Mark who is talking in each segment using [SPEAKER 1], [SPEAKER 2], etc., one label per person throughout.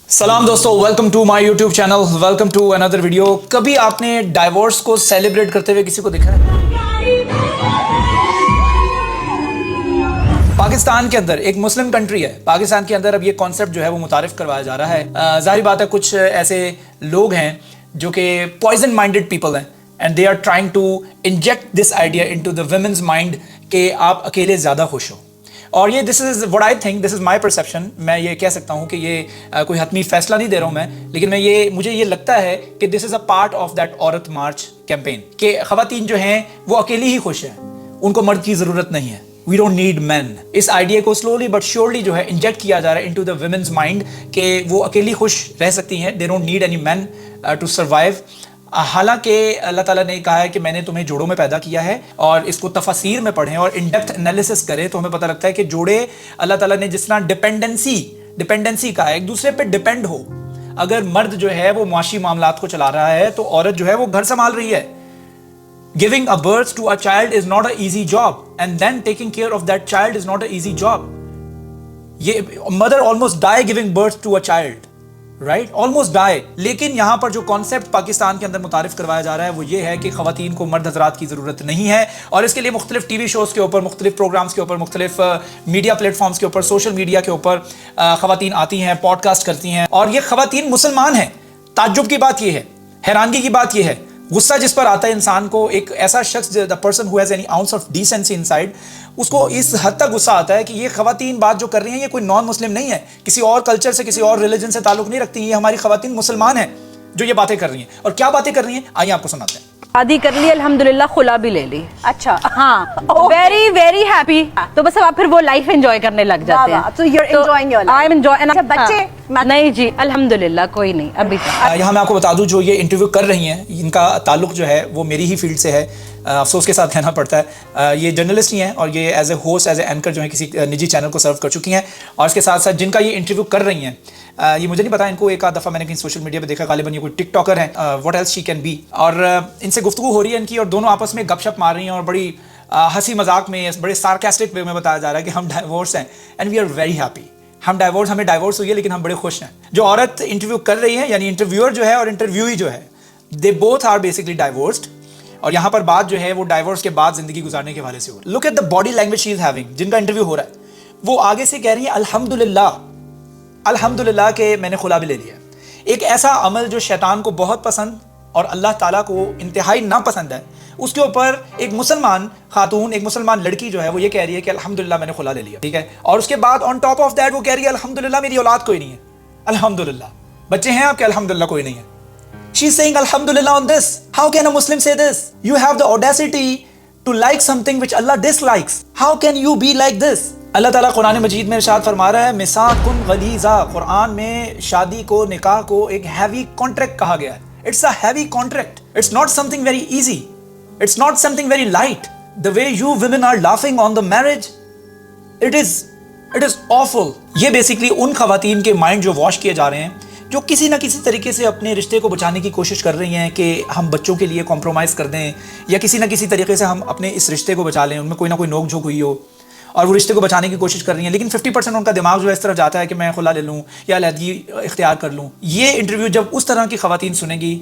[SPEAKER 1] सलाम दोस्तों, welcome to my YouTube channel, welcome to another video. कभी आपने डाइवोर्स को सेलिब्रेट करते हुए किसी को देखा है? पाकिस्तान के अंदर एक मुस्लिम कंट्री है, पाकिस्तान के अंदर अब ये कॉन्सेप्ट जो है वो मुतारिफ करवाया जा रहा है। जाहिर बात है कुछ ऐसे लोग हैं जो कि पॉइजन माइंडेड पीपल हैं and they are trying to inject this idea into the women's mind कि आप अकेले ज़्यादा खुश हो। और ये this is what I think, this is my perception. मैं ये कह सकता हूँ कि ये कोई हतमी फैसला नहीं दे रहा हूँ मैं, लेकिन मुझे ये लगता है कि this is a part of that औरत मार्च कैंपेन कि ख़वातीन जो हैं वो अकेली ही खुश हैं, उनको मर्द की ज़रूरत नहीं है। We don't need man. इस आइडिया को स्लोली बट श्योरली जो है इंजेक्ट किया जा रहा है इनटू द वुमेन्स माइंड कि वो अकेली खुश रह सकती हैं, they don't need any man to survive. हालांकि अल्लाह ताला ने कहा है कि मैंने तुम्हें जोड़ों में पैदा किया है, और इसको तफसीर में पढ़ें और इन डेप्थ एनालिसिस करें तो हमें पता लगता है कि जोड़े अल्लाह ताला ने जिस तरह डिपेंडेंसी का एक दूसरे पे डिपेंड हो। अगर मर्द जो है वो मुआशी मामलात को चला रहा है तो औरत जो है वो घर संभाल रही है। Giving a birth to a child is not a easy job and then taking care of that child is not a easy job. ये mother almost die giving birth to a child, right, almost die. लेकिन यहां पर जो concept Pakistan के अंदर मुतारिफ करवाया जा रहा है वो ये है कि खवातीन को मर्द हजरात की ज़रूरत नहीं है, और इसके लिए मुख्तलिफ टीवी शोज़ के ऊपर, मुख्तलिफ प्रोग्राम्स के ऊपर, मुख्तलिफ मीडिया प्लेटफॉर्म्स के ऊपर, सोशल मीडिया के ऊपर खवातीन आती हैं, पॉडकास्ट करती हैं, और ये खवातीन मुसलमान हैं। ताज्जुब की बात ये है, हैरानगी की बात ये है, गुस्सा जिस पर आता है इंसान को, एक ऐसा शख्स the person who has any ounce of decency inside, उसको इस हद तक गुस्सा आता है कि ये खवातीन बात जो कर रही हैं ये कोई नॉन मुस्लिम नहीं है, किसी और कल्चर से, किसी और रिलीजन से ताल्लुक नहीं रखती। ये हमारी खवातीन मुसलमान हैं जो ये बातें कर रही हैं। और क्या बातें कर रही हैं आइए आपको सुनाते हैं।
[SPEAKER 2] शादी कर ली, अल्हम्दुलिल्लाह, खुला भी ले ली।
[SPEAKER 3] अच्छा,
[SPEAKER 2] हाँ, वेरी वेरी हैप्पी। तो बस अब आप फिर वो लाइफ एंजॉय करने लग जाते हैं।
[SPEAKER 3] So you're enjoying your life.
[SPEAKER 2] I am enjoying.
[SPEAKER 3] अच्छा, बच्चे?
[SPEAKER 2] नहीं जी, अल्हम्दुलिल्लाह कोई नहीं अभी तक।
[SPEAKER 1] यहाँ मैं आपको बता दूं, जो ये इंटरव्यू कर रही हैं इनका ताल्लुक जो है वो मेरी ही फील्ड से है। अफसोस के साथ कहना पड़ता है, ये जर्नलिस्ट ही हैं और ये as a host, as a anchor जो है किसी निजी चैनल को सर्व कर चुकी हैं। और इसके साथ साथ जिनका ये इंटरव्यू कर रही हैं, ये मुझे नहीं पता, इनको एक आध दफ़ा मैंने कहीं सोशल मीडिया पे देखा, गालिबन ये कोई टिकटॉकर है, what else she can be. और इनसे गुफ्तगू हो रही है इनकी, और दोनों आपस में गपशप मार रही हैं, और बड़ी हंसी मजाक में, बड़े सार्कास्टिक वे में बताया जा रहा है कि हम डाइवोर्स हैं and we are very happy. हमें डाइवोर्स हुई है लेकिन हम बड़े खुश हैं। जो औरत इंटरव्यू कर रही है, यानी इंटरव्यूअर जो है और इंटरव्यूई जो है, they both are basically divorced, और यहाँ पर बात जो है वो डाइवोर्स के बाद जिंदगी गुजारने के हवाले से हो रही है। Look at the body language she is having. जिनका इंटरव्यू हो रहा है वो आगे से कह रही है अल्हम्दुलिल्लाह के मैंने खुला भी ले लिया। एक ऐसा अमल जो शैतान को बहुत पसंद और अल्लाह ताला को इंतहाई नापसंद है, उसके ऊपर एक मुसलमान खातून, एक मुसलमान लड़की जो है वो ये कह रही है कि अल्हम्दुलिल्लाह मैंने खुला ले लिया, ठीक है। और उसके बाद ऑन टॉप ऑफ दैट वो कह रही है अल्हम्दुलिल्लाह मेरी औलाद कोई नहीं है, अल्हम्दुलिल्लाह बच्चे हैं आपके, अल्हम्दुलिल्लाह कोई नहीं है। She is saying alhamdulillah on this. How can a Muslim say this? You have the audacity to like something which Allah dislikes. How can you be like this? अल्लाह ताला कुरान मजीद में इरशाद फरमा रहा है, मिसाकुन गलीज़ा। कुरान में शादी को, निकाह को एक हैवी कॉन्ट्रैक्ट कहा गया है। It's a heavy contract. It's not something very easy. It's not something very light. The way you women are laughing on the marriage, it is awful. ये बेसिकली उन खवातीन के माइंड जो वॉश किए जा रहे हैं, जो किसी ना किसी तरीके से अपने रिश्ते को बचाने की कोशिश कर रही हैं कि हम बच्चों के लिए कॉम्प्रोमाइज़ कर दें, या किसी ना किसी तरीके से हम अपने इस रिश्ते को बचा लें। उनमें कोई ना कोई नोक झोंक हुई हो और वो रिश्ते को बचाने की कोशिश कर रही हैं, लेकिन 50% उनका दिमाग जो है इस तरफ जाता है कि मैं खुला ले लूँ या अलहदगी इख्तियार कर लूँ। ये इंटरव्यू जब उस तरह की खवातीन सुनेंगी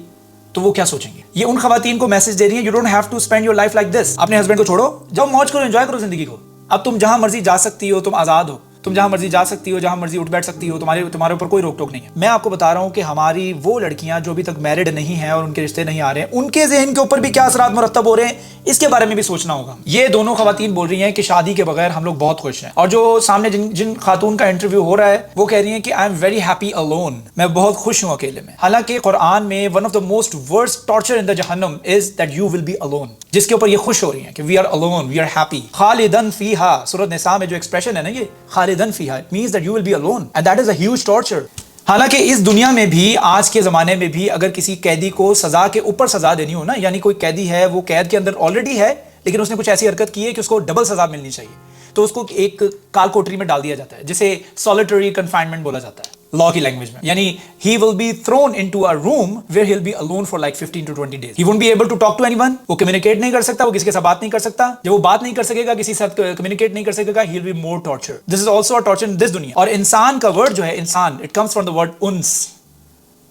[SPEAKER 1] तो वो क्या सोचेंगी? ये उन खवातीन को मैसेज दे रही है, you don't have to spend your life like this. अपने हस्बैंड को छोड़ो, जाओ मौज करो, एंजॉय करो जिंदगी को। अब तुम जहां मर्जी जा सकती हो, तुम आज़ाद हो, तुम जहां मर्जी जा सकती हो, जहां मर्जी उठ बैठ सकती हो, तुम्हारे ऊपर कोई रोक टोक नहीं है। मैं आपको बता रहा हूं कि हमारी वो लड़कियां जो अभी तक मैरिड नहीं हैं और उनके रिश्ते नहीं आ रहे हैं, उनके ज़हन के ऊपर भी क्या असरात मुरत्तब हो रहे हैं, इसके बारे में भी सोचना होगा। ये दोनों खवातीन बोल रही हैं कि शादी के बगैर हम लोग बहुत खुश हैं, और जो सामने जिन खातून का इंटरव्यू हो रहा है वो कह रही हैं कि I am very happy alone, मैं बहुत खुश हूं अकेले में। हालांकि कुरान में one of the most worst torture in the जहन्नम is that you will be alone, जिसके ऊपर ये खुश हो रही हैं कि we are alone, we are happy. खालिदन फीहा, सूरह निसा में जो एक्सप्रेशन है ना, ये खालिदन फीहा, it means that you will be alone and that is a huge torture. हालांकि इस दुनिया में भी, आज के ज़माने में भी, अगर किसी कैदी को सज़ा के ऊपर सज़ा देनी हो ना, यानी कोई कैदी है वो कैद के अंदर ऑलरेडी है लेकिन उसने कुछ ऐसी हरकत की है कि उसको डबल सज़ा मिलनी चाहिए, तो उसको एक काल कोठरी में डाल दिया जाता है, जिसे सॉलिटरी कन्फाइनमेंट बोला जाता है। लॉ की लैंग्वेज में, यानी he will be thrown into a room where he'll be alone for like 15 to 20 days. He won't be able to talk to anyone. वो communicate नहीं कर सकता, वो किसी के साथ बात नहीं कर सकता. जब वो बात नहीं कर सकेगा, किसी के साथ communicate नहीं कर सकेगा, he'll be more tortured. This is also a torture in this दुनिया. और इंसान का word जो है, इंसान, it comes from the word uns.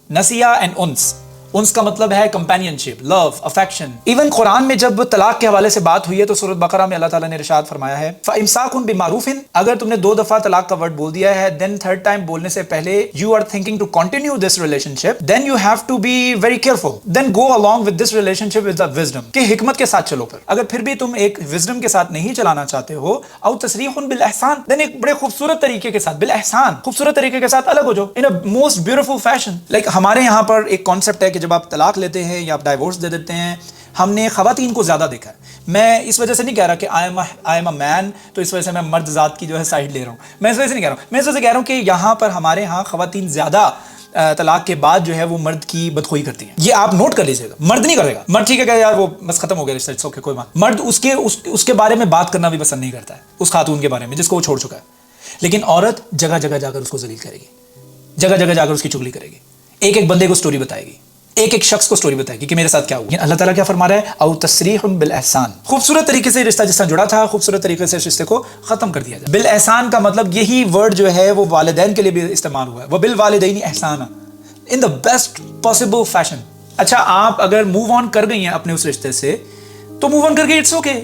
[SPEAKER 1] नसिया and uns. उन्स का मतलब है companionship, love, affection. Even Quran में जब तलाक के हवाले से बात हुई है तो सूरत बकरा में अल्लाह ताला ने इरशाद फरमाया है फइमसाकुन बिमारूफिन, अगर तुमने 2 दफा तलाक का वर्ड बोल दिया है, देन थर्ड टाइम बोलने से पहले you are thinking to continue this relationship, then you have to be very careful, then go along with this relationship with the wisdom, कि हिकमत के साथ चलो. पर अगर फिर भी तुम एक विजडम के साथ नहीं चलाना चाहते हो, औ तसरीहुन बिल एहसान, देन एक बड़े खूबसूरत तरीके के साथ, बिल एहसान, खूबसूरत तरीके के साथ अलग हो जाओ in a most beautiful fashion. Like हमारे यहाँ पर एक कॉन्सेप्ट है कि जब आप तलाक लेते हैं या आप डाइवोर्स दे देते हैं, हमने खवातीन को ज्यादा देखा है. मैं इस वजह से नहीं कह रहा कि आई एम अ मैन, तो इस वजह से मैं मर्द जात की जो है साइड ले रहा हूं. मैं इस वजह से नहीं कह रहा हूं, मैं इस वजह से कह रहा हूं कि यहाँ पर हमारे यहाँ खवातीन ज्यादा तलाक के बाद जो है वो मर्द की बदखोई करती हैं. ये आप नोट कर लीजिएगा. मर्द नहीं करेगा, मर्द ठीक है क्या यार वो बस खत्म हो गया रिश्ता, ओके कोई बात. मर्द उसके बारे में बात करना भी पसंद नहीं करता है, उस खातून के बारे में जिसको वो छोड़ चुका है. लेकिन औरत जगह जगह जाकर उसको जलील करेगी, जगह जगह जाकर उसकी चुगली करेगी, एक एक बंदे को स्टोरी बताएगी, एक एक शख्स को स्टोरी बताएगी कि मेरे साथ क्या हुआ. अल्लाह ताला क्या फरमा रहा है, औ तसरीहुन बिल एहसान, खूबसूरत तरीके से रिश्ता जिससे जुड़ा था, खूबसूरत तरीके से रिश्ते को खत्म कर दिया जाए. बिल एहसान का मतलब यही वर्ड जो है वो वालिदैन के लिए भी इस्तेमाल हुआ है. वो बिल वालिदैनी एहसाना, in the best possible fashion. अच्छा, आप अगर मूव ऑन कर गई हैं अपने उस रिश्ते से, तो मूव ऑन करके it's okay.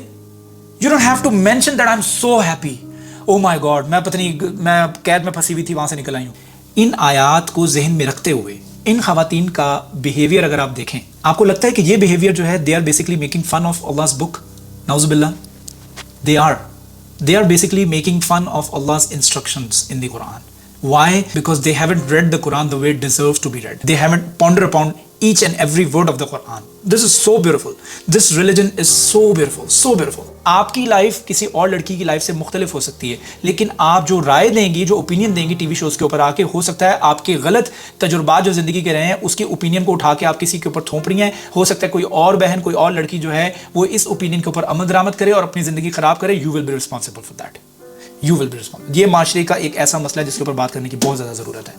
[SPEAKER 1] You don't have to mention that I am so happy, oh my God मैं पता नहीं मैं कैद में फंसी हुई थी वहां से निकल आई हूं. इन आयात को जहन में रखते हुए इन खवातीन का बिहेवियर अगर आप देखें, आपको लगता है कि ये बिहेवियर जो है they are basically making fun of अल्लाह's बुक. नाउजुबिल्लाह, they are basically making fun of Allah's instructions in the Quran. Why? Because they haven't read the Quran the way it deserves to be read. They haven't pondered upon each and every word of the Quran. This is so beautiful. This religion is so beautiful, so beautiful. आपकी life किसी और लड़की की life से मुख्तलिफ हो सकती है, लेकिन आप जो राय देंगी, जो ओपिनियन देंगी टीवी शोज के ऊपर आके, हो सकता है आपके गलत तजुर्बात जो जिंदगी के रहे हैं उसके ओपिनियन को उठा के आप किसी के ऊपर थोप रही हैं. हो सकता है कोई और बहन, कोई और लड़की जो है वो इस ओपिनियन के ऊपर अमल दरामद करे और अपनी जिंदगी खराब करे. You will be responsible for that. You will be responsible. ये माशरे का एक ऐसा मसला है जिसके ऊपर बात करने की बहुत ज़्यादा ज़रूरत है.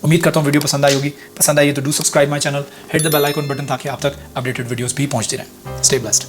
[SPEAKER 1] उम्मीद करता हूँ वीडियो पसंद आई होगी. पसंद आई तो do subscribe my channel, hit the bell icon button ताकि आप तक अपडेटेड वीडियोस भी पहुंचती रहें. Stay blessed.